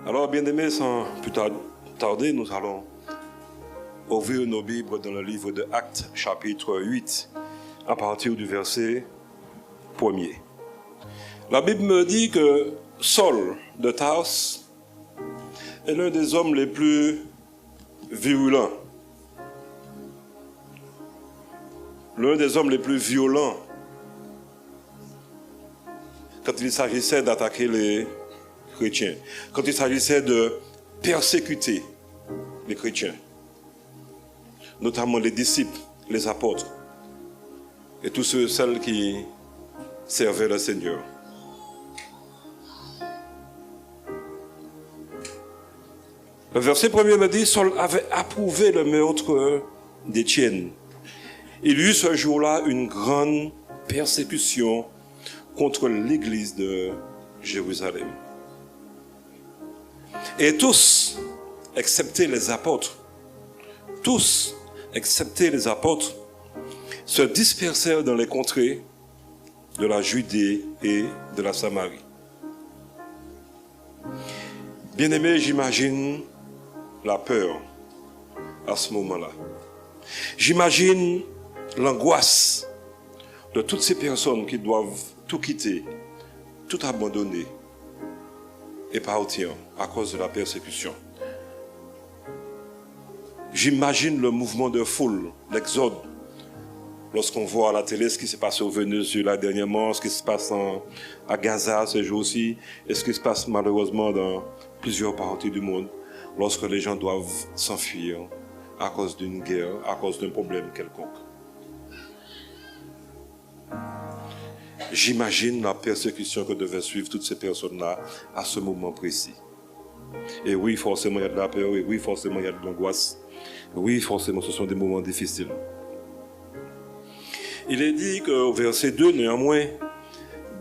Alors, bien-aimés, sans plus tarder, nous allons ouvrir nos Bibles dans le livre de Actes, chapitre 8, à partir du verset 1er. La Bible me dit que Saul de Tarse est l'un des hommes les plus virulents, l'un des hommes les plus violents quand il s'agissait d'attaquer les chrétiens, quand il s'agissait de persécuter les chrétiens, notamment les disciples, les apôtres et tous ceux et celles qui servaient le Seigneur. Le verset 1er me dit, Saul avait approuvé le meurtre d'Étienne. Il y eut ce jour-là une grande persécution contre l'église de Jérusalem. Et tous, excepté les apôtres, se dispersèrent dans les contrées de la Judée et de la Samarie. Bien-aimés, j'imagine la peur à ce moment-là. J'imagine l'angoisse de toutes ces personnes qui doivent tout quitter, tout abandonner et partir à cause de la persécution. J'imagine le mouvement de foule, l'exode, lorsqu'on voit à la télé ce qui s'est passé au Venezuela dernièrement, ce qui se passe à Gaza ce jour-ci, et ce qui se passe malheureusement dans plusieurs parties du monde, lorsque les gens doivent s'enfuir à cause d'une guerre, à cause d'un problème quelconque. J'imagine la persécution que devaient suivre toutes ces personnes-là à ce moment précis. Et oui, forcément, il y a de la peur, et oui, forcément, il y a de l'angoisse. Oui, forcément, ce sont des moments difficiles. Il est dit qu'au verset 2, néanmoins,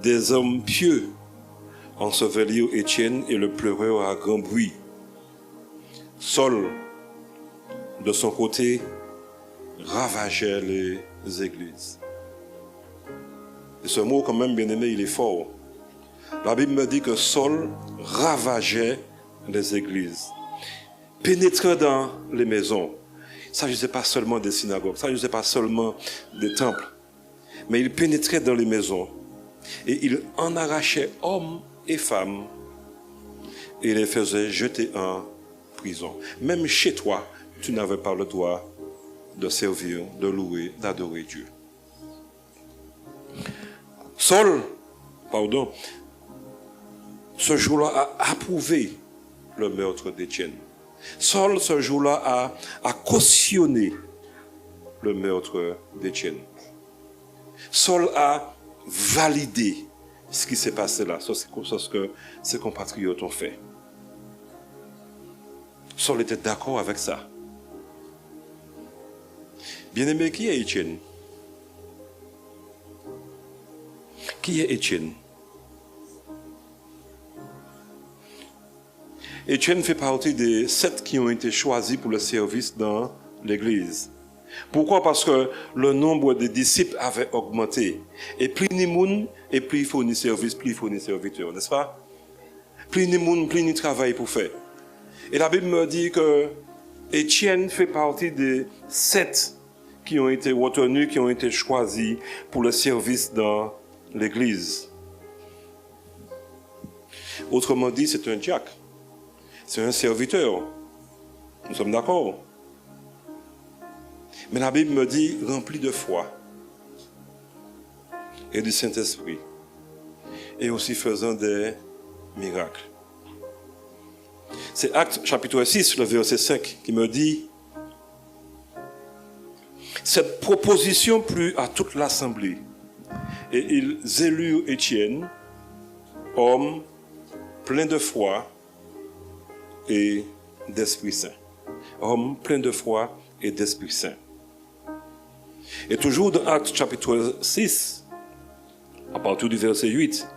des hommes pieux ensevelirent Étienne et le pleurèrent à grand bruit. Saul, de son côté, ravageait les églises. Et ce mot, quand même, bien-aimé, il est fort. La Bible me dit que Saul ravageait les églises, pénétrait dans les maisons. Il ne s'agissait pas seulement des synagogues, il ne s'agissait pas seulement des temples, mais il pénétrait dans les maisons et il en arrachait hommes et femmes et les faisait jeter en prison. Même chez toi, tu n'avais pas le droit de servir, de louer, d'adorer Dieu. Saul, ce jour-là a approuvé le meurtre d'Étienne. Saul, ce jour-là, a cautionné le meurtre d'Étienne. Saul a validé ce qui s'est passé là, ce que ses compatriotes ont fait. Saul était d'accord avec ça. Bien-aimé, qui est Étienne? Qui est Étienne? Étienne fait partie des 7 qui ont été choisis pour le service dans l'Église. Pourquoi? Parce que le nombre de disciples avait augmenté. Et plus ni monde, et plus il faut ni service, plus il faut ni serviteur, n'est-ce pas? Plus ni monde, plus ni travail pour faire. Et la Bible me dit que Étienne fait partie des 7 qui ont été retenus, qui ont été choisis pour le service dans l'Église. Autrement dit, c'est un diacre. C'est un serviteur. Nous sommes d'accord. Mais la Bible me dit rempli de foi et du Saint-Esprit et aussi faisant des miracles. C'est Actes chapitre 6, le verset 5 qui me dit: cette proposition plut à toute l'assemblée et ils élurent Étienne, homme plein de foi et d'Esprit Saint. Homme plein de foi et d'Esprit Saint. Et toujours dans Actes chapitre 6, à partir du verset 8,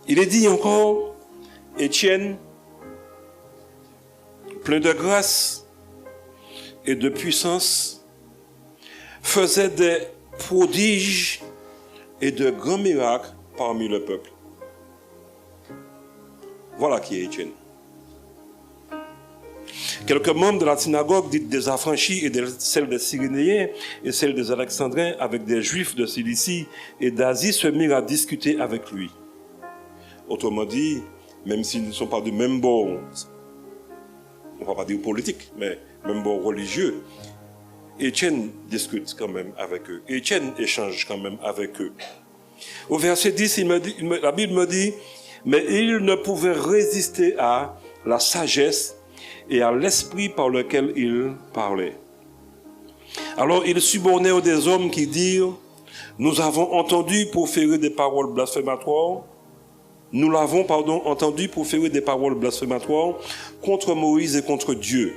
il est dit encore: Étienne, plein de grâce et de puissance, faisait des prodiges et de grands miracles parmi le peuple. Voilà qui est Étienne. Quelques membres de la synagogue dite des affranchis et celle des Cyrénéens et celle des Alexandrins avec des Juifs de Cilicie et d'Asie se mirent à discuter avec lui. Autrement dit, même s'ils ne sont pas du même bord, on ne va pas dire politique, mais même bord religieux, Étienne discute quand même avec eux. Étienne échange quand même avec eux. Au verset 10, la Bible me dit, mais il ne pouvait résister à la sagesse et à l'esprit par lequel il parlait. Alors ils subornèrent des hommes qui dirent, nous avons entendu proférer des paroles blasphématoires, entendu proférer des paroles blasphématoires contre Moïse et contre Dieu.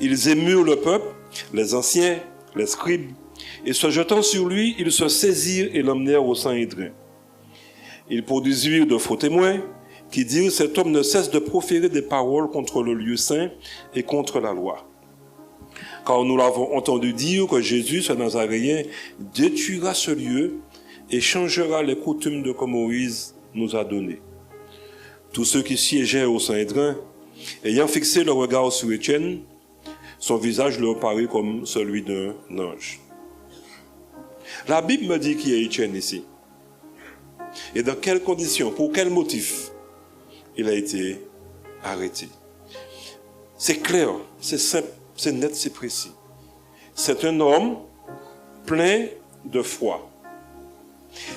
Ils émurent le peuple, les anciens, les scribes, et se jetant sur lui, ils se saisirent et l'emmenèrent au Sanhédrin. Ils produisirent de faux témoins qui dirent, cet homme ne cesse de proférer des paroles contre le lieu saint et contre la loi. Car nous l'avons entendu dire que Jésus, ce Nazaréen, détruira ce lieu et changera les coutumes que Moïse nous a données. Tous ceux qui siégeaient au Sanhédrin, ayant fixé le regard sur Étienne, son visage leur parut comme celui d'un ange. La Bible me dit qui est Étienne ici. Et dans quelles conditions, pour quel motif il a été arrêté. C'est clair, c'est simple, c'est net, c'est précis. C'est un homme plein de foi.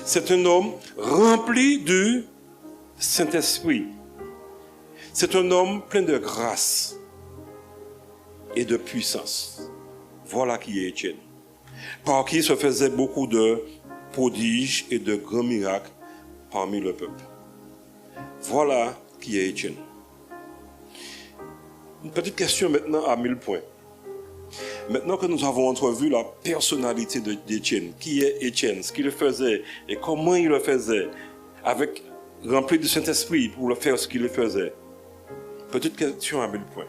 C'est un homme rempli du Saint-Esprit. C'est un homme plein de grâce et de puissance. Voilà qui est Étienne. Par qui se faisaient beaucoup de prodiges et de grands miracles parmi le peuple. Voilà qui est Étienne. Une petite question maintenant à 1000 points. Maintenant que nous avons entrevu la personnalité d'Étienne, qui est Étienne, ce qu'il faisait et comment il le faisait, avec rempli du Saint-Esprit pour le faire ce qu'il le faisait. Petite question à 1000 points.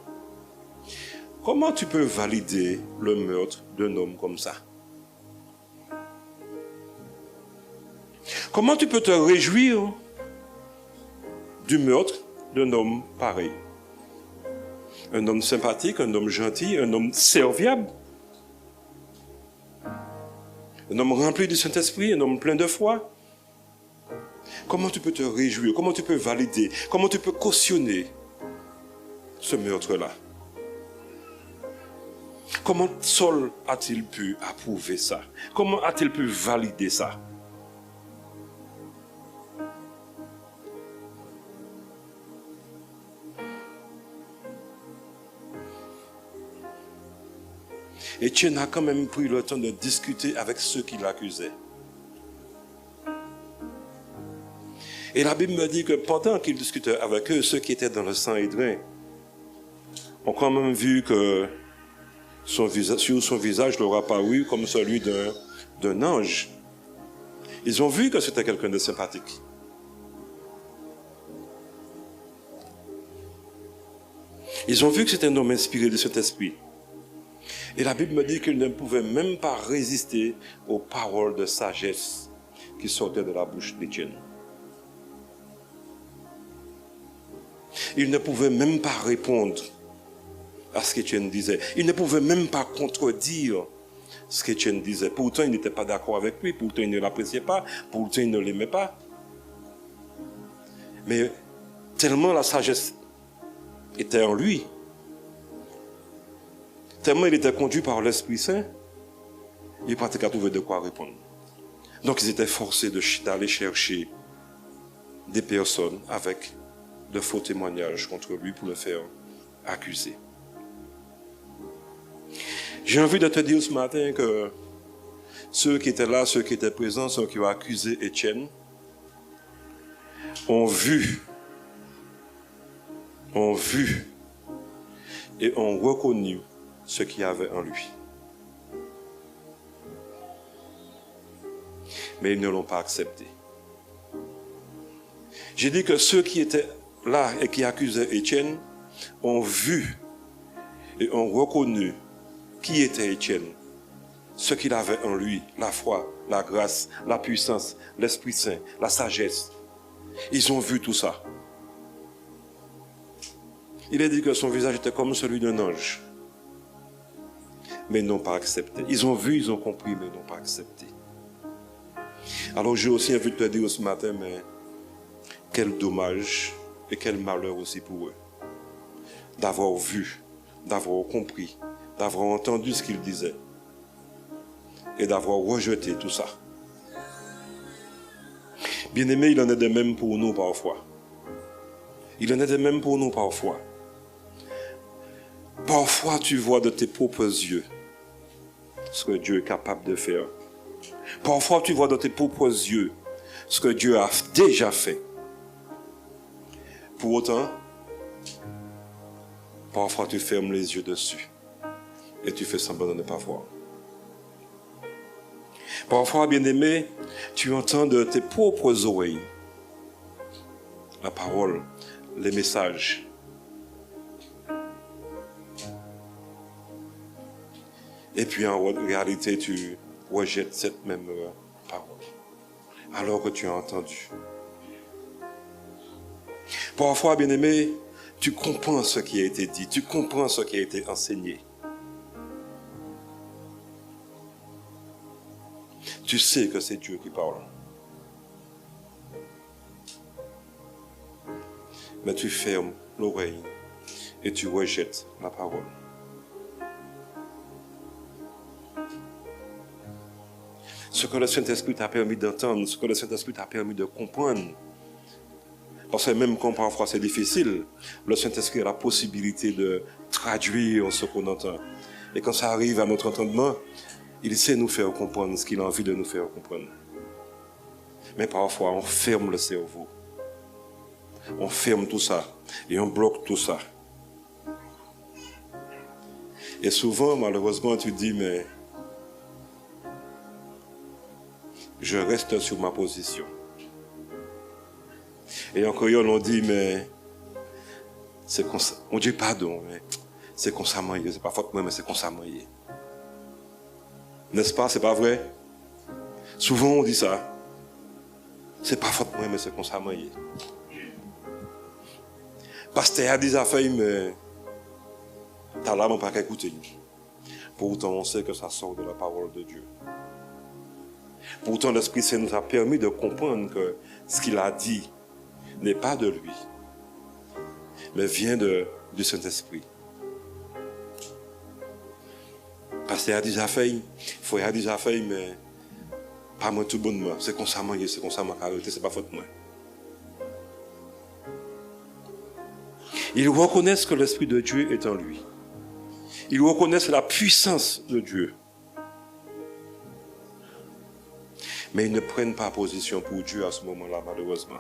Comment tu peux valider le meurtre d'un homme comme ça? Comment tu peux te réjouir du meurtre d'un homme pareil? Un homme sympathique, un homme gentil, un homme serviable, un homme rempli du Saint-Esprit, un homme plein de foi. Comment tu peux te réjouir? Comment tu peux valider? Comment tu peux cautionner ce meurtre-là? Comment Saul a-t-il pu approuver ça? Comment a-t-il pu valider ça? Étienne a quand même pris le temps de discuter avec ceux qui l'accusaient. Et la Bible me dit que pendant qu'il discutait avec eux, ceux qui étaient dans le Sanhédrin ont quand même vu que sur son visage leur apparut comme celui d'un ange. Ils ont vu que c'était quelqu'un de sympathique. Ils ont vu que c'était un homme inspiré de cet esprit. Et la Bible me dit qu'il ne pouvait même pas résister aux paroles de sagesse qui sortaient de la bouche d'Étienne. Il ne pouvait même pas répondre à ce qu'Étienne disait. Il ne pouvait même pas contredire ce qu'Étienne disait. Pourtant, il n'était pas d'accord avec lui, pourtant il ne l'appréciait pas, pourtant il ne l'aimait pas. Mais tellement la sagesse était en lui, tellement il était conduit par l'Esprit Saint, il n'a pas trouvé de quoi répondre. Donc ils étaient forcés d'aller chercher des personnes avec de faux témoignages contre lui pour le faire accuser. J'ai envie de te dire ce matin que ceux qui étaient là, ceux qui étaient présents, ceux qui ont accusé Étienne, ont vu et ont reconnu ce qu'il y avait en lui. Mais ils ne l'ont pas accepté. J'ai dit que ceux qui étaient là et qui accusaient Étienne ont vu et ont reconnu qui était Étienne, ce qu'il avait en lui, la foi, la grâce, la puissance, l'Esprit Saint, la sagesse. Ils ont vu tout ça. Il est dit que son visage était comme celui d'un ange. Mais ils n'ont pas accepté. Ils ont vu, ils ont compris, mais ils n'ont pas accepté. Alors j'ai aussi envie de te dire ce matin, mais quel dommage et quel malheur aussi pour eux. D'avoir vu, d'avoir compris, d'avoir entendu ce qu'il disait et d'avoir rejeté tout ça. Bien-aimé, il en est de même pour nous parfois. Il en est de même pour nous parfois. Parfois, tu vois de tes propres yeux ce que Dieu est capable de faire. Parfois, tu vois de tes propres yeux ce que Dieu a déjà fait. Pour autant, parfois tu fermes les yeux dessus et tu fais semblant de ne pas voir. Parfois, bien-aimé, tu entends de tes propres oreilles la parole, les messages. Et puis en réalité, tu rejettes cette même parole, alors que tu as entendu. Parfois, bien-aimé, tu comprends ce qui a été dit, tu comprends ce qui a été enseigné. Tu sais que c'est Dieu qui parle. Mais tu fermes l'oreille et tu rejettes la parole. Ce que le Saint-Esprit t'a permis d'entendre, ce que le Saint-Esprit t'a permis de comprendre. Parce que même quand parfois c'est difficile, le Saint-Esprit a la possibilité de traduire ce qu'on entend. Et quand ça arrive à notre entendement, il sait nous faire comprendre ce qu'il a envie de nous faire comprendre. Mais parfois, on ferme le cerveau. On ferme tout ça et on bloque tout ça. Et souvent, malheureusement, tu dis, mais je reste sur ma position. Et en créole, on dit, mais c'est comme ça. On dit pardon, mais c'est comme ça, c'est pas faute moi, mais c'est comme ça, n'est-ce pas, c'est pas vrai? Souvent, on dit ça. C'est pas faute moi, mais c'est comme ça, Pasteur a dit ça fait, mais t'as l'âme pas qu'à écouter. Pourtant, on sait que ça sort de la parole de Dieu. Pourtant, l'Esprit Saint nous a permis de comprendre que ce qu'il a dit n'est pas de lui, mais vient du Saint-Esprit. Pasteur a dit ça fait, frère a dit ça fait, mais pas moi tout bonnement. C'est comme ça, c'est comme ça, ma caractère, c'est pas faute moi. Ils reconnaissent que l'Esprit de Dieu est en lui. Ils reconnaissent la puissance de Dieu. Mais ils ne prennent pas position pour Dieu à ce moment-là, malheureusement.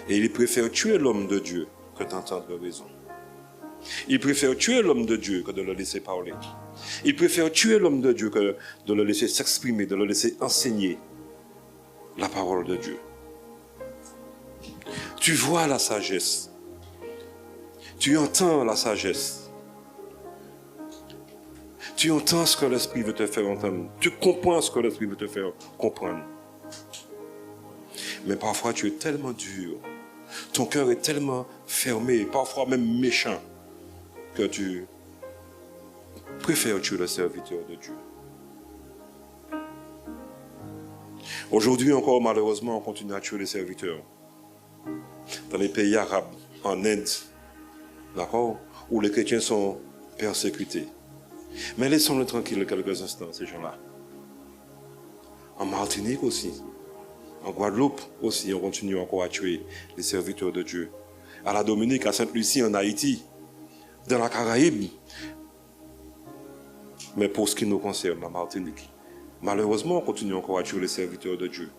Et ils préfèrent tuer l'homme de Dieu que d'entendre raison. Ils préfèrent tuer l'homme de Dieu que de le laisser parler. Ils préfèrent tuer l'homme de Dieu que de le laisser s'exprimer, de le laisser enseigner la parole de Dieu. Tu vois la sagesse. Tu entends la sagesse. Tu entends ce que l'Esprit veut te faire entendre. Tu comprends ce que l'Esprit veut te faire comprendre. Mais parfois tu es tellement dur. Ton cœur est tellement fermé, parfois même méchant, que tu préfères tuer le serviteur de Dieu. Aujourd'hui encore, malheureusement, on continue à tuer les serviteurs. Dans les pays arabes, en Inde, d'accord, où les chrétiens sont persécutés. Mais laissons-le tranquille quelques instants, ces gens-là. En Martinique aussi, en Guadeloupe aussi, on continue encore à tuer les serviteurs de Dieu. À la Dominique, à Sainte-Lucie, en Haïti, dans la Caraïbe. Mais pour ce qui nous concerne, la Martinique, malheureusement, on continue encore à tuer les serviteurs de Dieu.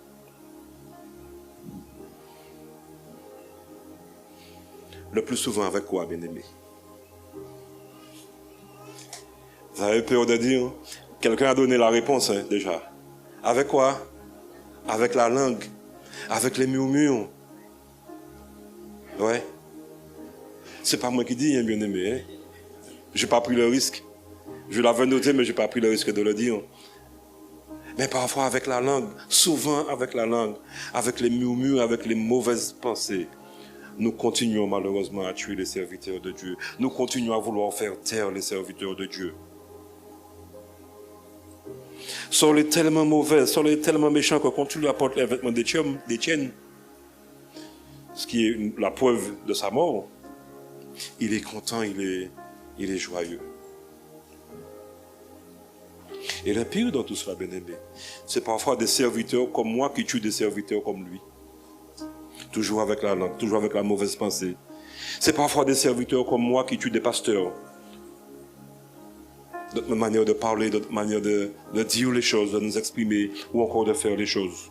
Le plus souvent avec quoi, bien-aimé? Vous avez peur de dire? Quelqu'un a donné la réponse, déjà. Avec quoi? Avec la langue, avec les murmures. Ouais. C'est pas moi qui dis, bien-aimé. Je n'ai pas pris le risque. Je l'avais noté, mais je n'ai pas pris le risque de le dire. Mais parfois avec la langue, souvent avec la langue, avec les murmures, avec les mauvaises pensées, nous continuons malheureusement à tuer les serviteurs de Dieu. Nous continuons à vouloir faire taire les serviteurs de Dieu. Saul est tellement mauvais, Saul est tellement méchant que quand tu lui apportes les vêtements d'Étienne, ce qui est la preuve de sa mort, il est content, il est joyeux. Et le pire dans tout cela, bien-aimé, c'est parfois des serviteurs comme moi qui tuent des serviteurs comme lui. Toujours avec la langue, toujours avec la mauvaise pensée. C'est parfois des serviteurs comme moi qui tuent des pasteurs. Notre manière de parler, notre manière de dire les choses, de nous exprimer ou encore de faire les choses.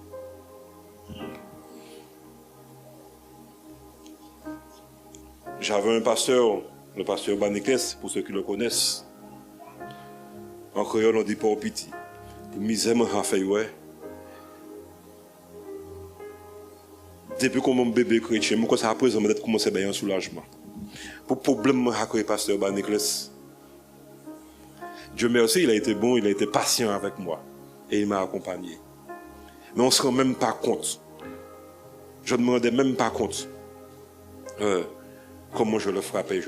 J'avais un pasteur, le pasteur Banikles, pour ceux qui le connaissent. En créole, on dit pas au piti. Pour misère, m'a fait, ouais. Depuis qu'on m'a bébé chrétien, moi, ça a présent, peut-être commencer à avoir un soulagement. Pour problème, moi, avec le pasteur Banikles. Dieu merci, il a été bon, il a été patient avec moi. Et il m'a accompagné. Mais on ne se rend même pas compte. Je ne me rendais même pas compte. Comment je le frappais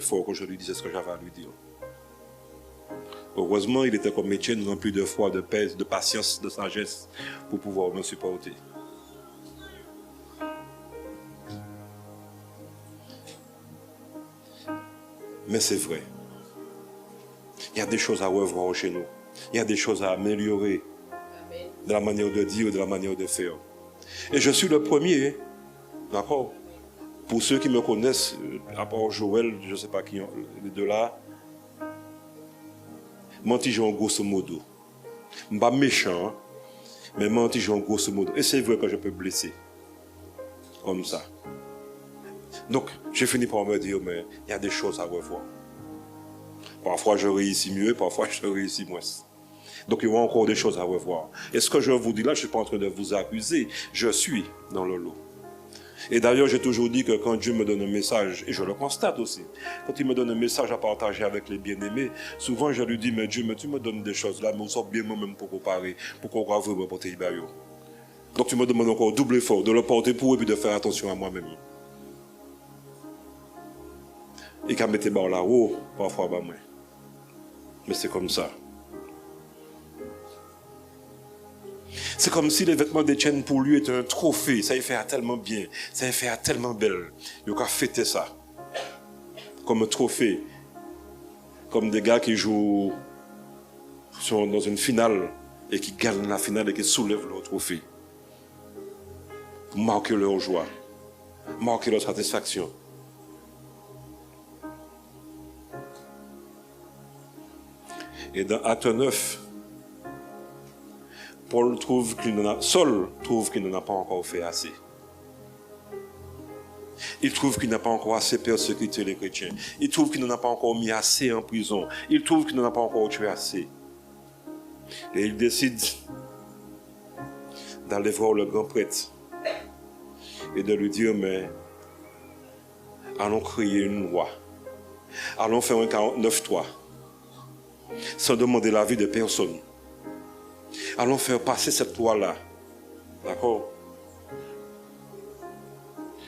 fort quand je lui disais ce que j'avais à lui dire. Heureusement, il était comme Étienne, rempli de foi, de paix, de patience, de sagesse, pour pouvoir me supporter. Mais c'est vrai. Il y a des choses à revoir chez nous. Il y a des choses à améliorer de la manière de dire, de la manière de faire. Et je suis le premier, d'accord? Pour ceux qui me connaissent, à part Joël, je ne sais pas qui, les deux là, mentigeons grosso modo. Je ne suis pas méchant, mais mentigeons grosso modo. Et c'est vrai que je peux blesser. Comme ça. Donc, j'ai fini par me dire, mais il y a des choses à revoir. Parfois, je réussis mieux, parfois, je réussis moins. Donc, il y aura encore des choses à revoir. Et ce que je vous dis là, je ne suis pas en train de vous accuser. Je suis dans le lot. Et d'ailleurs, j'ai toujours dit que quand Dieu me donne un message, et je le constate aussi, quand il me donne un message à partager avec les bien-aimés, souvent je lui dis, mais Dieu, tu me donnes des choses là, mais on sort bien moi-même pour comparer, pour qu'on va vraiment porter Ibayo. Donc tu me demandes encore double effort de le porter pour eux et puis de faire attention à moi-même. Et qu'à mettre barre là-haut, parfois, bah, moi. Mais c'est comme ça. C'est comme si les vêtements d'Étienne pour lui étaient un trophée. Ça y fait tellement bien. Ça y fait tellement belle. Il a fêté ça. Comme un trophée. Comme des gars qui jouent sont dans une finale et qui gagnent la finale et qui soulèvent leur trophée. Pour marquer leur joie. Marquer leur satisfaction. Et dans Acte 9, Saul trouve qu'il n'en a pas encore fait assez. Il trouve qu'il n'a pas encore assez persécuté les chrétiens. Il trouve qu'il n'en a pas encore mis assez en prison. Il trouve qu'il n'en a pas encore tué assez. Et il décide d'aller voir le grand prêtre et de lui dire, mais allons créer une loi. Allons faire un 49.3 sans demander l'avis de personne. Allons faire passer cette loi-là. D'accord?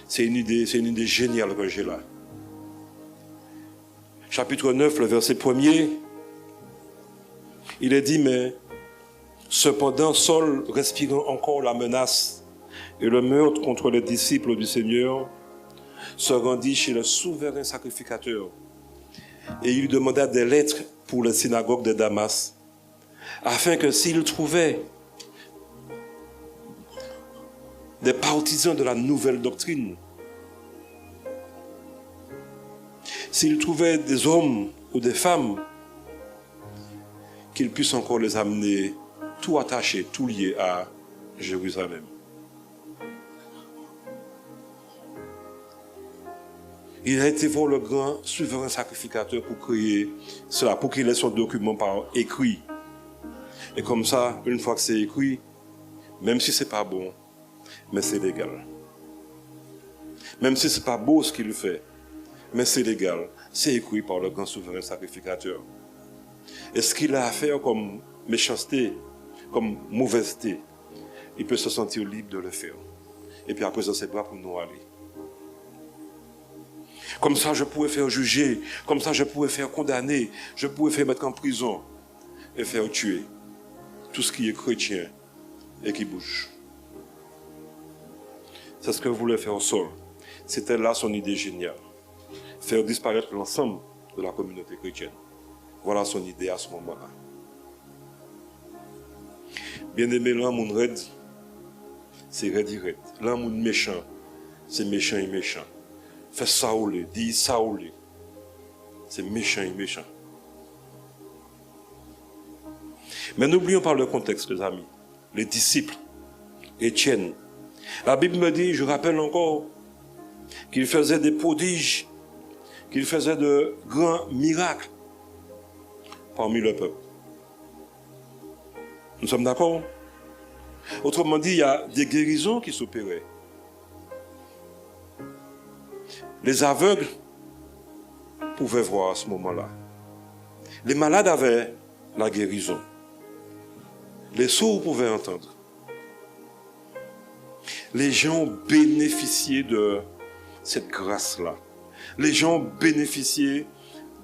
C'est une idée géniale que j'ai là. Chapitre 9, le verset 1er, il est dit, mais cependant, Saul, respirant encore la menace et le meurtre contre les disciples du Seigneur, se rendit chez le souverain sacrificateur et il lui demanda des lettres pour la synagogue de Damas, afin que s'il trouvait des partisans de la nouvelle doctrine, s'il trouvait des hommes ou des femmes, qu'il puisse encore les amener tout attachés, tout liés à Jérusalem. Il a été voir le grand souverain sacrificateur pour créer cela, pour qu'il ait son document par écrit. Et comme ça, une fois que c'est écrit, même si c'est pas bon, mais c'est légal. Même si c'est pas beau ce qu'il fait, mais c'est légal. C'est écrit par le grand souverain sacrificateur. Et ce qu'il a à faire comme méchanceté, comme mauvaiseté, il peut se sentir libre de le faire. Et puis après ça, c'est pas pour nous aller. Comme ça, je pourrais faire juger. Comme ça, je pourrais faire condamner. Je pourrais faire mettre en prison. Et faire tuer tout ce qui est chrétien et qui bouge. C'est ce que voulait faire Saul. C'était là son idée géniale. Faire disparaître l'ensemble de la communauté chrétienne. Voilà son idée à ce moment-là. Bien aimé, l'homme raide, c'est raide et raide. L'homme méchant, c'est méchant et méchant. Fais ça ou le, dis ça ou le. C'est méchant et méchant. Mais n'oublions pas le contexte, les amis. Les disciples, Étienne. La Bible me dit, je rappelle encore, qu'il faisait des prodiges, qu'il faisait de grands miracles parmi le peuple. Nous sommes d'accord? Autrement dit, il y a des guérisons qui s'opéraient. Les aveugles pouvaient voir à ce moment-là. Les malades avaient la guérison. Les sourds pouvaient entendre. Les gens bénéficiaient de cette grâce-là. Les gens bénéficiaient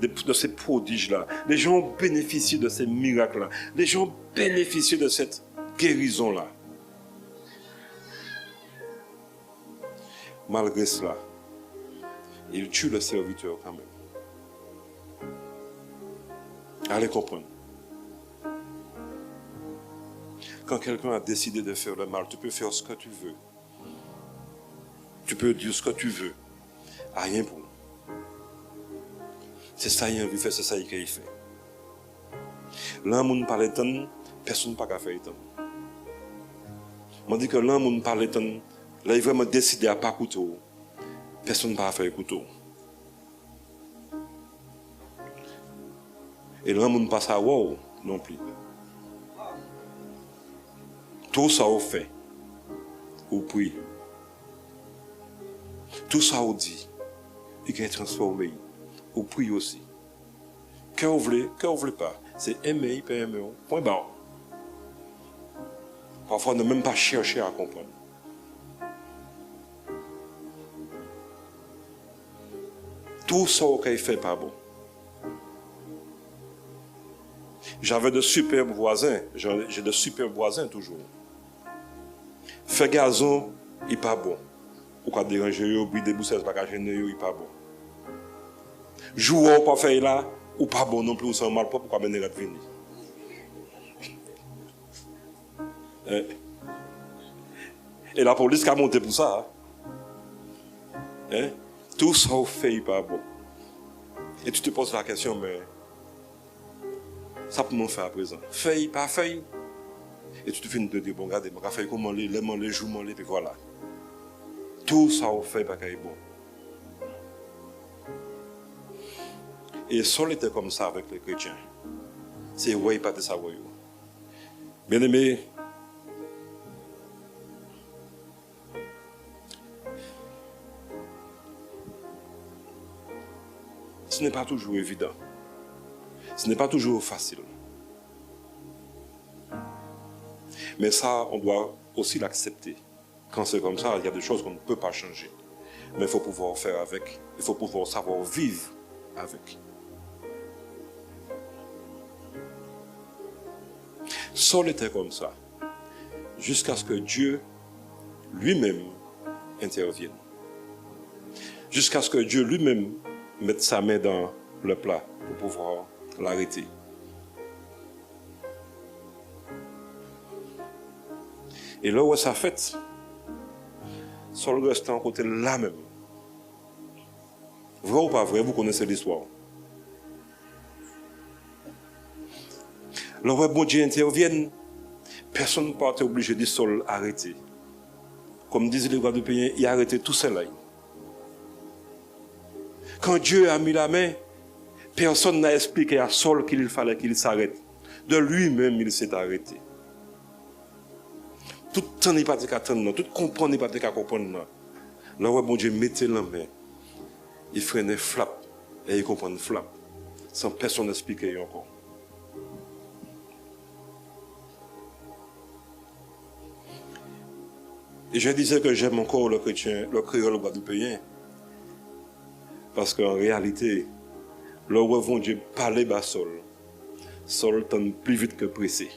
de ces prodiges-là. Les gens bénéficiaient de ces miracles-là. Les gens bénéficiaient de cette guérison-là. Malgré cela, il tue le serviteur quand même. Allez comprendre. Quand quelqu'un a décidé de faire le mal, tu peux faire ce que tu veux. Tu peux dire ce que tu veux. Rien pour. C'est ça qu'il a envie de faire, c'est ça qu'il fait. Là, on parle de temps, personne n'a pas faire temps. On dit que là, on parle de temps, là, il vraiment décidé à ne pas couteau. Personne n'a pas faire couteau. Et là, on passe à wow non plus. Tout ça on fait, on prie. Tout ça on dit, il est transformé. On prie aussi. Que vous voulez pas. C'est aimer, il peut aimer. Point barre. Parfois, ne même pas chercher à comprendre. Tout ça qu'on fait pas bon. J'avais de superbes voisins. J'ai de superbes voisins toujours. Fait gazon, il n'est pas bon. Ou quand déranger, ou des bousses, il n'est pas bon. Jouer pas faire là, ou pas bon non plus, ou c'est mal propre, pourquoi mener la venir. Et la police a monté pour ça. Tout ça au fait, il n'est pas bon. Et tu te poses la question, mais ça peut m'en faire à présent. Fait, pas fait. Et tu te finis de dire, bon, regardez, je vais faire comment les joues, puis voilà. Tout ça au fait, pas qu'il est bon. Et Saul était comme ça avec les chrétiens. C'est ouais, pas de ça, ouais. Bien aimé, ce n'est pas toujours évident. Ce n'est pas toujours facile. Mais ça, on doit aussi l'accepter. Quand c'est comme ça, il y a des choses qu'on ne peut pas changer. Mais il faut pouvoir faire avec. Il faut pouvoir savoir vivre avec. Saul était comme ça. Jusqu'à ce que Dieu lui-même intervienne. Jusqu'à ce que Dieu lui-même mette sa main dans le plat pour pouvoir l'arrêter. Et là où ça fait, Saul reste en côté là même. Vrai ou pas vrai, vous connaissez l'histoire. Là où bon Dieu intervienne, personne ne peut être obligé de Saul arrêter. Comme disent les Guadeloupéens, il a arrêté tout cela. Quand Dieu a mis la main, personne n'a expliqué à Saul qu'il fallait qu'il s'arrête. De lui-même, il s'est arrêté. Tout temps n'est pas de qu'attendre, tout comprendre n'est pas de qu'à comprendre. Là où bon Dieu mettait la main, il freinait flap et il comprenait flap, sans personne expliquer encore. Et je disais que j'aime encore le chrétien, le créole guadeloupéen, Parce qu'en réalité, le revend Dieu parlait bas Saul. Saul tend plus vite que pressé.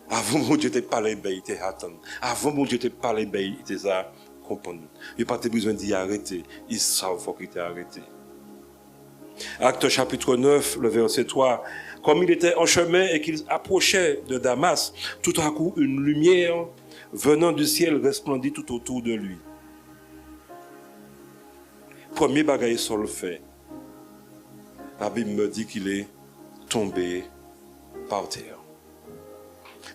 Avant mon Dieu te parlé, ben il était attendre. Avant mon Dieu te parlé, ben il était à comprendre. Il n'y a pas besoin d'y arrêter. Ils savent qu'il était arrêté. Acte chapitre 9, le verset 3. Comme il était en chemin et qu'il approchait de Damas, tout à coup une lumière venant du ciel resplendit tout autour de lui. Premier bagaille Saul fait. La Bible me dit qu'il est tombé par terre.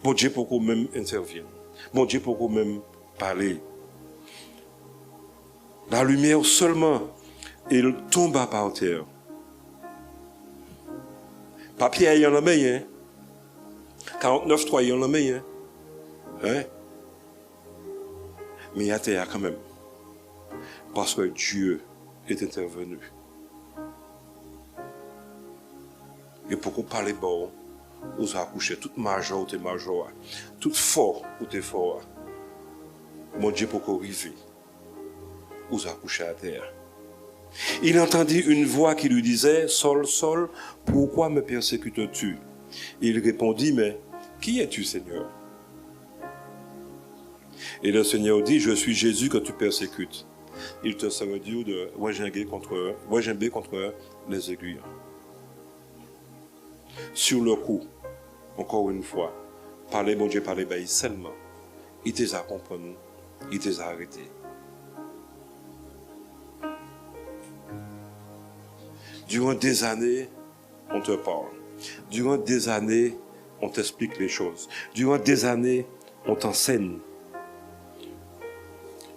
Bon Dieu pour qu'on même intervienne. Bon Dieu pour qu'on même parler. La lumière seulement, il tomba par terre. Papier, il y en a main, hein? 49.3, il y en a main, hein? Mais il y a terre quand même. Parce que Dieu est intervenu. Et pour qu'on parle bon, vous accouchez toute major ou t'es major, toute fort ou t'es fort. Mon Dieu pour qu'on arrive, vous accouchez à terre. Il entendit une voix qui lui disait, Saul, Saul, pourquoi me persécutes-tu? Il répondit, mais qui es-tu, Seigneur? Et le Seigneur dit, je suis Jésus que tu persécutes. Il te sera dit de wajember contre les aiguilles. Sur le coup, encore une fois, parler, bon Dieu, parler, ben, seulement. Il t'a compris, il t'a arrêté. Durant des années, on te parle. Durant des années, on t'explique les choses. Durant des années, on t'enseigne.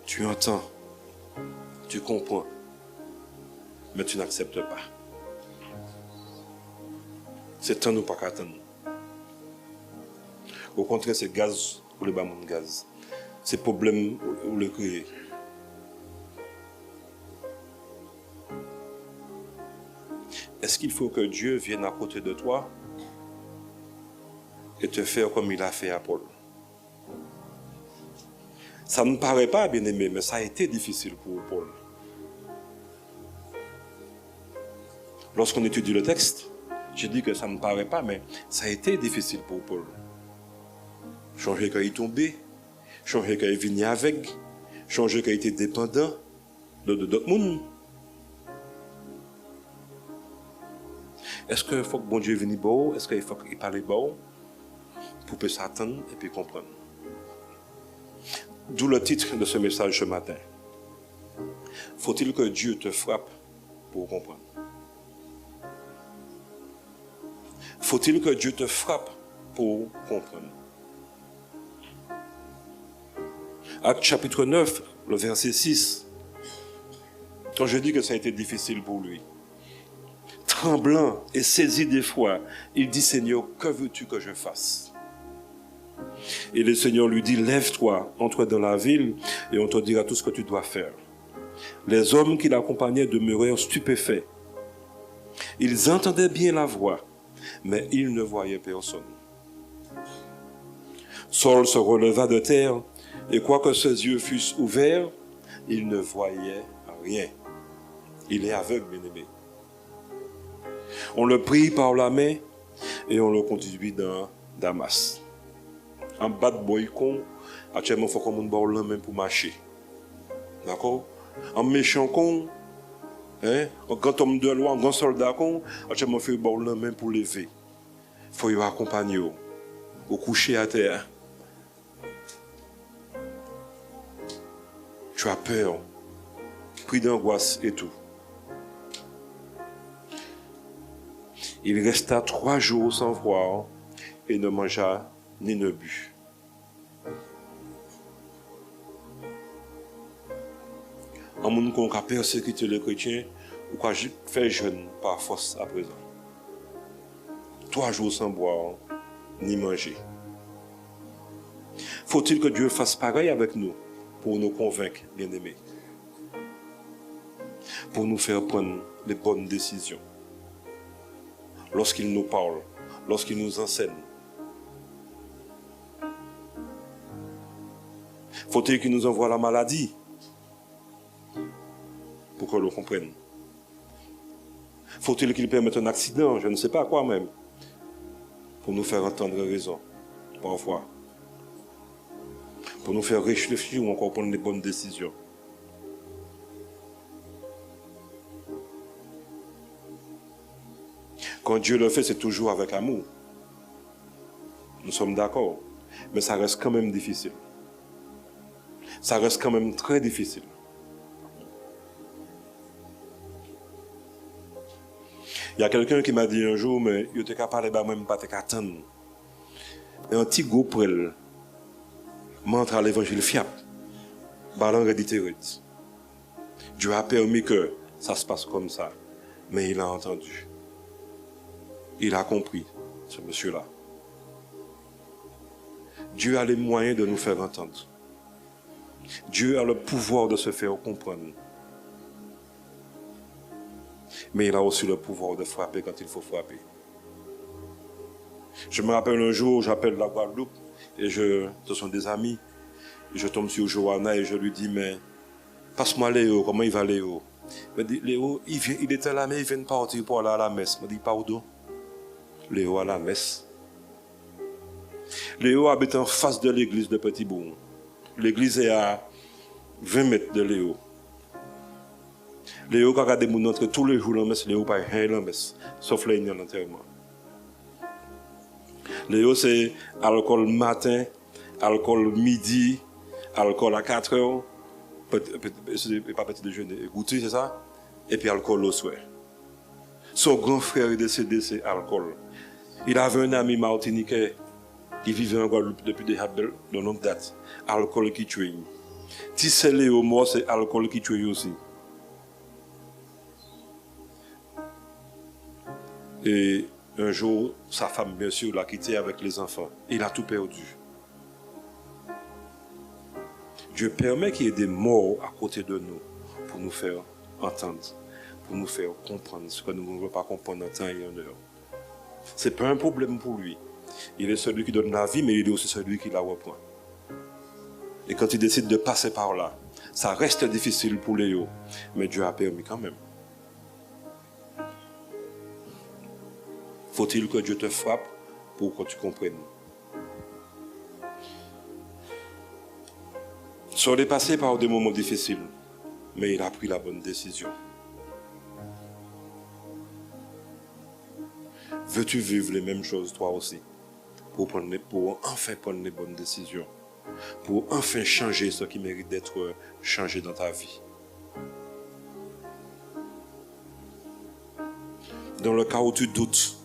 Tu entends, tu comprends, mais tu n'acceptes pas. C'est temps ou pas qu'attendre. Au contraire, c'est gaz ou le bas de gaz. C'est problème ou le créer. Est-ce qu'il faut que Dieu vienne à côté de toi et te faire comme il a fait à Paul? Ça ne paraît pas, bien aimé, mais ça a été difficile pour Paul. Lorsqu'on étudie le texte, je dis que ça ne paraît pas, mais ça a été difficile pour Paul. Changer quand il tombait, changer quand il venait avec, changer quand il était dépendant de d'autres monde. Est-ce qu'il faut que bon Dieu vienne beau? Est-ce qu'il faut qu'il parle beau? Pour que s'attendre et puis comprendre. D'où le titre de ce message ce matin. Faut-il que Dieu te frappe pour comprendre? Faut-il que Dieu te frappe pour comprendre? Acte chapitre 9, le verset 6. Quand je dis que ça a été difficile pour lui, tremblant et saisi d'effroi, il dit, Seigneur, que veux-tu que je fasse? Et le Seigneur lui dit, lève-toi, entre dans la ville et on te dira tout ce que tu dois faire. Les hommes qui l'accompagnaient demeurèrent stupéfaits. Ils entendaient bien la voix, mais ils ne voyaient personne. Saul se releva de terre, et quoique ses yeux fussent ouverts, il ne voyait rien. Il est aveugle, bien-aimé. On le prit par la main et on le conduit dans Damas. En bas de boycon, actuellement, il faut qu'on ait la main pour marcher. D'accord? En méchant con, un grand homme de loi, un grand soldat con, actuellement, il faut la main pour lever. Il faut y accompagner au coucher à terre. Tu as peur, pris d'angoisse et tout. Il resta 3 jours sans voir et ne mangea ni ne but. En monde qu'on a persécuté les chrétiens, ou qu'on fait jeûne par force à présent. 3 jours sans boire ni manger. Faut-il que Dieu fasse pareil avec nous pour nous convaincre, bien-aimés, pour nous faire prendre les bonnes décisions? Lorsqu'il nous parle, lorsqu'il nous enseigne. Faut-il qu'il nous envoie la maladie? pour que l'on comprenne. Faut-il qu'il permette un accident, je ne sais pas quoi même, pour nous faire entendre raison, parfois. Pour nous faire réfléchir ou encore prendre les bonnes décisions. Quand Dieu le fait, c'est toujours avec amour. Nous sommes d'accord. Mais ça reste quand même difficile. Ça reste quand même très difficile. Il y a quelqu'un qui m'a dit un jour, mais il était capable de même pas t'attendre. Et un petit groupe pour elle montre à l'évangile fiable. Ballon rédité. Dieu a permis que ça se passe comme ça. Mais il a entendu. Il a compris, ce monsieur-là. Dieu a les moyens de nous faire entendre. Dieu a le pouvoir de se faire comprendre. Mais il a aussi le pouvoir de frapper quand il faut frapper. Je me rappelle un jour, j'appelle la Guadeloupe, et ce sont des amis. Je tombe sur Johanna et je lui dis, mais passe-moi Léo, comment il va Léo? Il me dit, Léo, il était là, mais il vient de partir pour aller à la messe. Il me dit, pardon. Léo à la messe. Léo habite en face de l'église de Petit-Bourg. L'église est à 20 mètres de Léo. Léo, quand il y a des gens tous les jours en messe, Léo pas rien en messe, sauf les l'enterrement. Léo, c'est alcool matin, alcool midi, alcool à 4 heures, pas petit déjeuner, goûter, c'est ça? Et puis alcool au soir. Son grand frère est décédé, c'est alcool. Il avait un ami martiniquais qui vivait en Guadeloupe depuis des de longue date. Alcool qui tue. Si c'est Léo mort, c'est alcool qui tue aussi. Et un jour, sa femme, bien sûr, l'a quitté avec les enfants. Il a tout perdu. Dieu permet qu'il y ait des morts à côté de nous pour nous faire entendre, pour nous faire comprendre ce que nous ne voulons pas comprendre en temps et en heure. Ce n'est pas un problème pour lui. Il est celui qui donne la vie, mais il est aussi celui qui la reprend. Et quand il décide de passer par là, ça reste difficile pour Léo, mais Dieu a permis quand même. Faut-il que Dieu te frappe pour que tu comprennes? Saul est passé par des moments difficiles, mais il a pris la bonne décision. Veux-tu vivre les mêmes choses toi aussi pour enfin prendre les bonnes décisions, pour enfin changer ce qui mérite d'être changé dans ta vie? Dans le cas où tu doutes,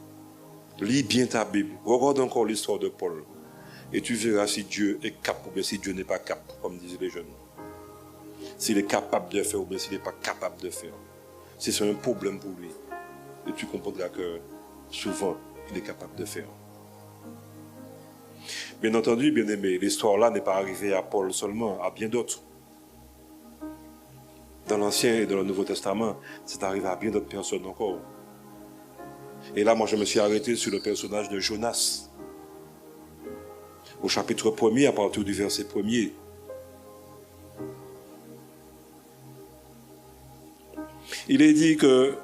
lis bien ta Bible, regarde encore l'histoire de Paul et tu verras si Dieu est capable ou bien si Dieu n'est pas capable, comme disent les jeunes. S'il est capable de faire ou bien s'il n'est pas capable de faire. Si c'est un problème pour lui, et tu comprendras que souvent, il est capable de faire. Bien entendu, bien aimé, l'histoire là n'est pas arrivée à Paul seulement, à bien d'autres. Dans l'Ancien et dans le Nouveau Testament, c'est arrivé à bien d'autres personnes encore. Et là, moi, je me suis arrêté sur le personnage de Jonas. Au chapitre 1er, à partir du verset 1er. Il est dit que,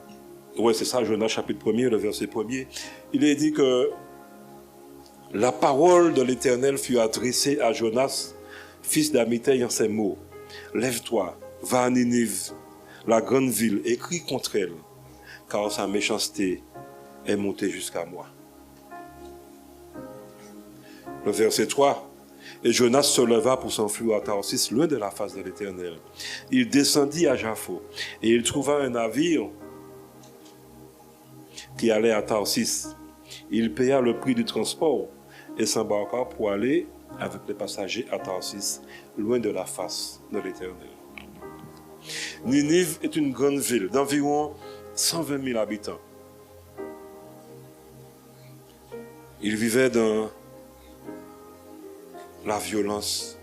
ouais, c'est ça, Jonas, chapitre 1er, le verset 1er. Il est dit que la parole de l'Éternel fut adressée à Jonas, fils d'Amitai, en ces mots. Lève-toi, va à Ninive, la grande ville, et crie contre elle, car sa méchanceté est montée jusqu'à moi. Le verset 3. Et Jonas se leva pour s'enfuir à Tarsis, loin de la face de l'Éternel. Il descendit à Jaffo, et il trouva un navire qui allait à Tarsis. Il paya le prix du transport et s'embarqua pour aller avec les passagers à Tarsis, loin de la face de l'Éternel. Ninive est une grande ville d'environ 120 000 habitants. Ils vivaient dans la violence,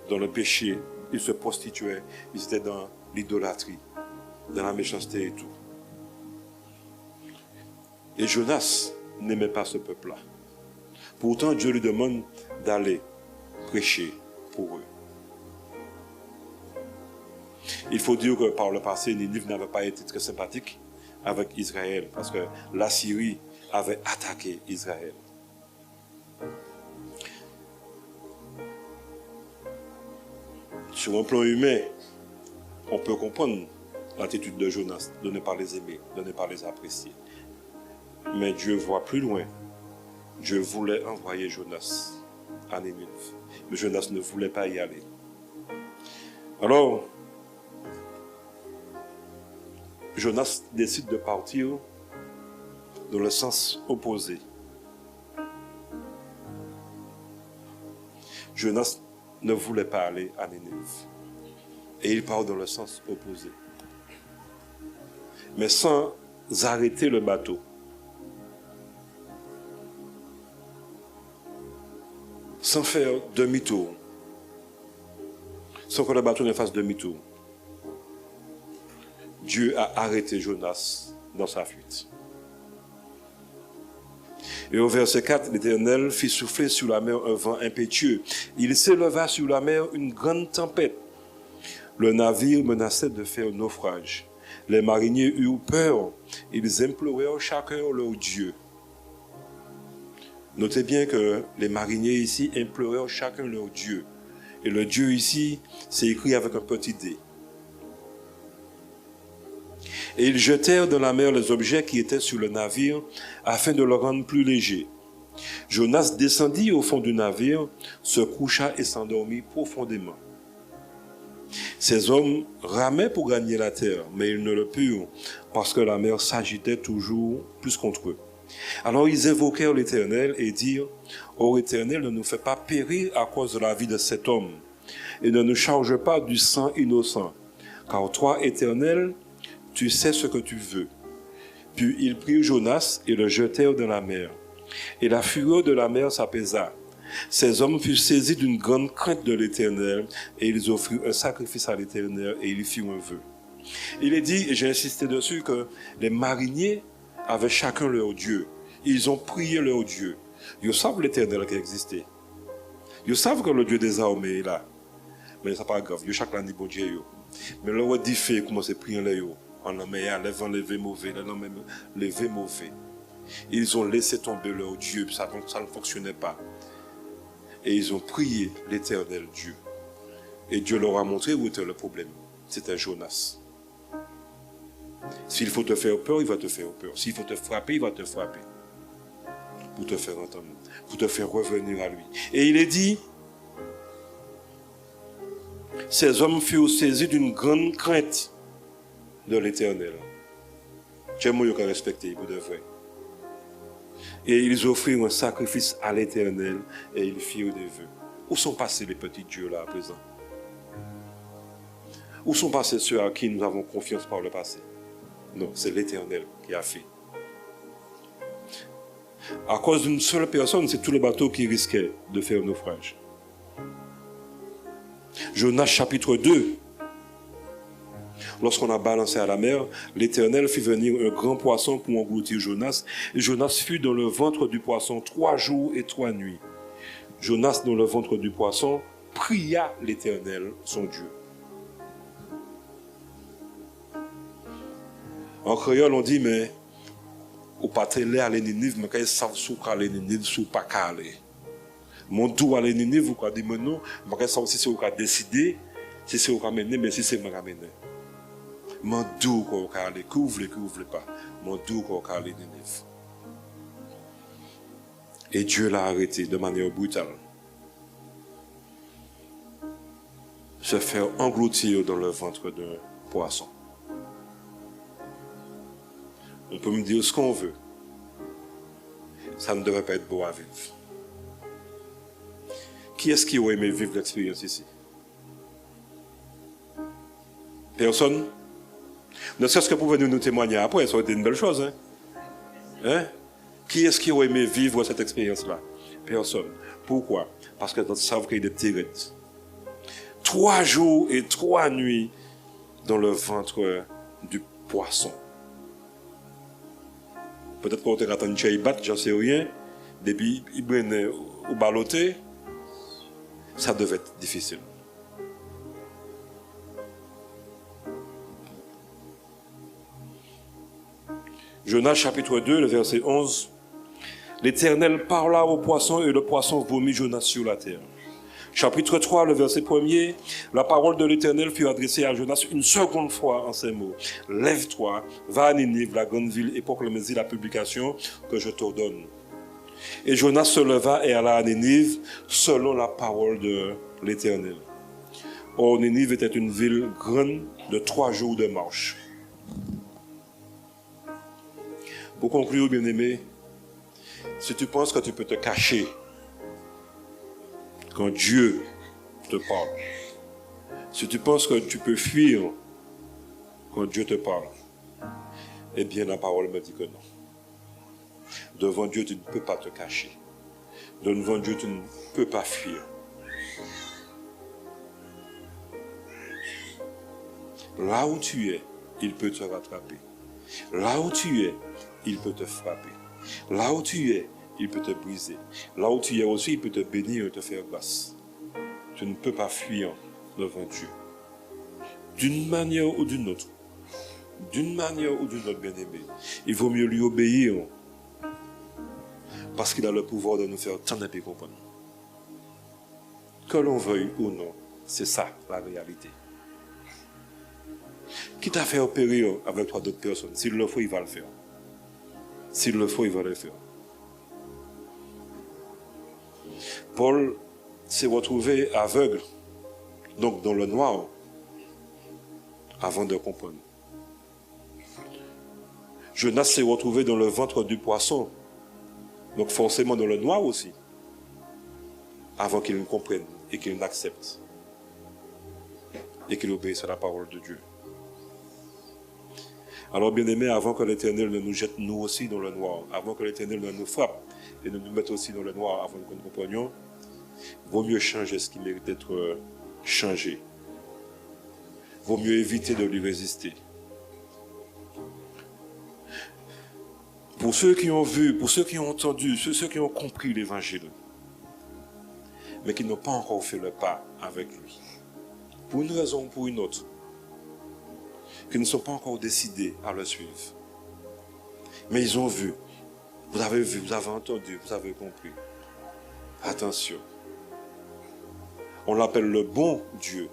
dans le péché. Ils se prostituaient, ils étaient dans l'idolâtrie, dans la méchanceté et tout. Et Jonas n'aimait pas ce peuple-là. Pourtant, Dieu lui demande d'aller prêcher pour eux. Il faut dire que par le passé, Ninive n'avait pas été très sympathique avec Israël, parce que la Syrie avait attaqué Israël. Sur un plan humain, on peut comprendre l'attitude de Jonas, de ne pas les aimer, de ne pas les apprécier. Mais Dieu voit plus loin. Dieu voulait envoyer Jonas à Ninive. Mais Jonas ne voulait pas y aller. Alors, Jonas décide de partir dans le sens opposé. Jonas ne voulait pas aller à Ninive. Et il part dans le sens opposé. Mais sans arrêter le bateau. Sans faire demi-tour. Sans que le bateau ne fasse demi-tour. Dieu a arrêté Jonas dans sa fuite. Et au verset 4, l'Éternel fit souffler sur la mer un vent impétueux. Il s'éleva sur la mer une grande tempête. Le navire menaçait de faire naufrage. Les mariniers eurent peur. Ils implorèrent chacun leur Dieu. Notez bien que les mariniers ici implorèrent chacun leur Dieu. Et le Dieu ici, c'est écrit avec un petit D. Et ils jetèrent dans la mer les objets qui étaient sur le navire afin de le rendre plus léger. Jonas descendit au fond du navire, se coucha et s'endormit profondément. Ces hommes ramaient pour gagner la terre, mais ils ne le purent parce que la mer s'agitait toujours plus contre eux. Alors ils évoquèrent l'Éternel et dirent, « Ô Éternel, ne nous fais pas périr à cause de la vie de cet homme, et ne nous charge pas du sang innocent, car toi, Éternel, tu sais ce que tu veux. » Puis ils prirent Jonas et le jetèrent dans la mer. Et la fureur de la mer s'apaisa. Ces hommes furent saisis d'une grande crainte de l'Éternel, et ils offrirent un sacrifice à l'Éternel, et ils firent un vœu. Il est dit, et j'ai insisté dessus, que les mariniers avaient chacun leur Dieu. Ils ont prié leur Dieu. Ils savent l'Éternel qui existait. Ils savent que le Dieu des armées est là. Mais c'est pas grave, ils chacun dit bon Dieu. Mais le dit fait commence à prier les yo. En amène les vents lever mauvais, les vents lever mauvais. Ils ont laissé tomber leur Dieu, ça ne fonctionnait pas. Et ils ont prié l'Éternel Dieu. Et Dieu leur a montré où était le problème. C'était Jonas. S'il faut te faire peur, il va te faire peur. S'il faut te frapper, il va te frapper. Pour te faire entendre, pour te faire revenir à lui. Et il est dit, ces hommes furent saisis d'une grande crainte de l'Éternel. J'aimerais qu'on respecte pour de vrai. Et ils offrirent un sacrifice à l'Éternel et ils firent des vœux. Où sont passés les petits dieux là à présent? Où sont passés ceux à qui nous avons confiance par le passé? Non, c'est l'Éternel qui a fait. À cause d'une seule personne, c'est tout le bateau qui risquait de faire naufrage. Jonas chapitre 2. Lorsqu'on a balancé à la mer, l'Éternel fit venir un grand poisson pour engloutir Jonas. Et Jonas fut dans le ventre du poisson 3 jours et 3 nuits. Jonas, dans le ventre du poisson, pria l'Éternel, son Dieu. En créole, on dit, mais ou pas télé à Ninive, mais quand ils savent sous qu'à Ninive, sous pas qu'à aller. Mon doux à Ninive, vous avez dit, mais non, mais quand ils savent si c'est vous qui décidé, si c'est vous qui mené, mais si c'est moi qui mené. Mon doux qu'on a aller, que vous voulez pas. Mon doux qu'on a aller Ninive. Et Dieu l'a arrêté de manière brutale. Se faire engloutir dans le ventre d'un poisson. On peut me dire ce qu'on veut. Ça ne devrait pas être beau à vivre. Qui est-ce qui aurait aimé vivre l'expérience ici? Personne? Ne serait-ce que pour venir nous témoigner après, ça aurait été une belle chose. Hein? Qui est-ce qui aurait aimé vivre cette expérience-là? Personne. Pourquoi? Parce que nous savons qu'il est terrible. 3 jours et 3 nuits dans le ventre du poisson. Peut-être qu'on te attend une battre, j'en sais rien. Depuis il brûle au baloté, ça devait être difficile. Jonas chapitre 2, le verset 11. L'Éternel parla au poisson et le poisson vomit Jonas sur la terre. Chapitre 3, le verset 1er, la parole de l'Éternel fut adressée à Jonas une seconde fois en ces mots. Lève-toi, va à Ninive, la grande ville, et proclame-y la publication que je t'ordonne. Et Jonas se leva et alla à Ninive selon la parole de l'Éternel. Or, Ninive était une ville grande de 3 jours de marche. Pour conclure, bien-aimé, si tu penses que tu peux te cacher quand Dieu te parle, si tu penses que tu peux fuir quand Dieu te parle, eh bien la parole me dit que non. Devant Dieu, tu ne peux pas te cacher. Devant Dieu, tu ne peux pas fuir. Là où tu es, il peut te rattraper. Là où tu es, il peut te frapper. Là où tu es, il peut te briser. Là où tu es aussi, il peut te bénir et te faire grâce. Tu ne peux pas fuir devant Dieu. D'une manière ou d'une autre. D'une manière ou d'une autre, bien-aimé. Il vaut mieux lui obéir. Parce qu'il a le pouvoir de nous faire tant et comprendre. Que l'on veuille ou non, c'est ça la réalité. Quitte à faire opérer avec toi d'autres personnes, s'il le faut, il va le faire. S'il le faut, il va le faire. Paul s'est retrouvé aveugle, donc dans le noir, avant de comprendre. Jonas s'est retrouvé dans le ventre du poisson, donc forcément dans le noir aussi, avant qu'il ne comprenne et qu'il n'accepte et qu'il obéisse à la parole de Dieu. Alors, bien-aimés, avant que l'Éternel ne nous jette nous aussi dans le noir, avant que l'Éternel ne nous frappe et ne nous mette aussi dans le noir avant que nous comprenions, vaut mieux changer ce qui mérite d'être changé. Vaut mieux éviter de lui résister. Pour ceux qui ont vu, pour ceux qui ont entendu, ceux qui ont compris l'Évangile, mais qui n'ont pas encore fait le pas avec lui, pour une raison ou pour une autre, qui ne sont pas encore décidés à le suivre. Mais ils ont vu, vous avez entendu, vous avez compris. Attention. On l'appelle le bon Dieu.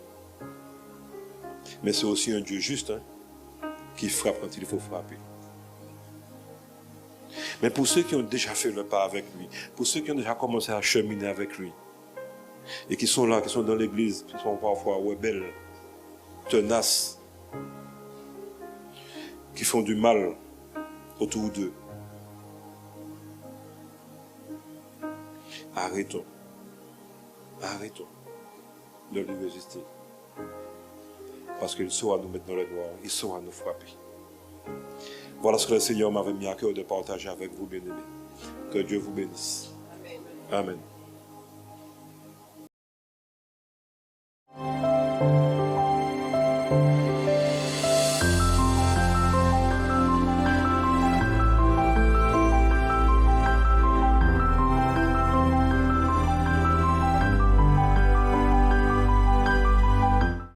Mais c'est aussi un Dieu juste, qui frappe quand il faut frapper. Mais pour ceux qui ont déjà fait le pas avec lui, pour ceux qui ont déjà commencé à cheminer avec lui, et qui sont là, qui sont dans l'église, qui sont parfois rebelles, tenaces, qui font du mal autour d'eux. Arrêtons de lui résister. Parce qu'il saura nous mettre dans le noir, il saura nous frapper. Voilà ce que le Seigneur m'avait mis à cœur de partager avec vous, bien-aimés. Que Dieu vous bénisse. Amen. Amen.